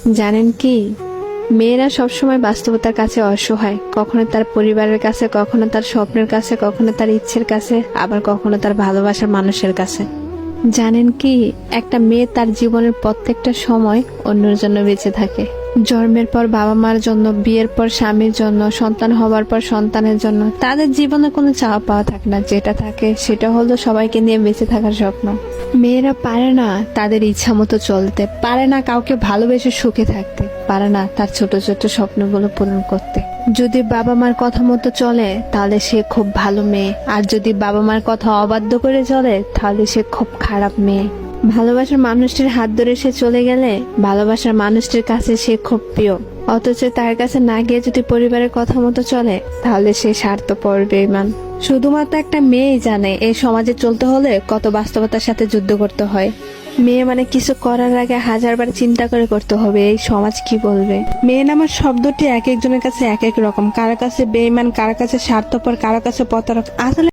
জানেন কি, মেয়েরা সবসময় বাস্তবতার কাছে অসহায়, কখনো তার পরিবারের কাছে, কখনো তার স্বপ্নের কাছে, কখনো তার ইচ্ছের কাছে, আবার কখনো তার ভালোবাসার মানুষের কাছে। জানেন কি, একটা মেয়ে তার জীবনের প্রত্যেকটা সময় অন্যের জন্য বেঁচে থাকে। জন্মের পর বাবা মার জন্য, বিয়ের পর স্বামীর জন্য, সন্তান হবার পর সন্তানের জন্য। তাদের জীবনে কোনো চাওয়া পাওয়া থাকে না, যেটা থাকে সেটা হলো সবাইকে নিয়ে বেঁচে থাকার স্বপ্ন। মেয়েরা পারে না তাদের ইচ্ছা মতো চলতে, পারে না কাউকে ভালোবেসে সুখে থাকতে, পারে না তার ছোট ছোট স্বপ্নগুলো পূরণ করতে। যদি বাবা মার কথা মতো চলে তাহলে সে খুব ভালো মেয়ে, আর যদি বাবা মার কথা অবাধ্য করে চলে তাহলে সে খুব খারাপ মেয়ে। ভালোবাসার মানুষটির হাত ধরে সে চলে গেলে ভালোবাসার মানুষটির কাছে সে খুব প্রিয়, অথচ তার কাছে না গিয়ে যদি পরিবারের কথা মতো চলে তাহলে সে স্বার্থপর, বেঈমান। শুধুমাত্র একটা মেয়েই জানে এই সমাজে চলতে হলে কত বাস্তবতার সাথে যুদ্ধ করতে হয়। মেয়ে মানে কিছু করার আগে হাজারবার চিন্তা করে করতে হবে এই সমাজ কি বলবে। মেয়ে নামার শব্দটি এক একজনের কাছে এক এক রকম, কারো কাছে বেঈমান, কারো কাছে স্বার্থপর, কারো কাছে প্রতারক। আসলে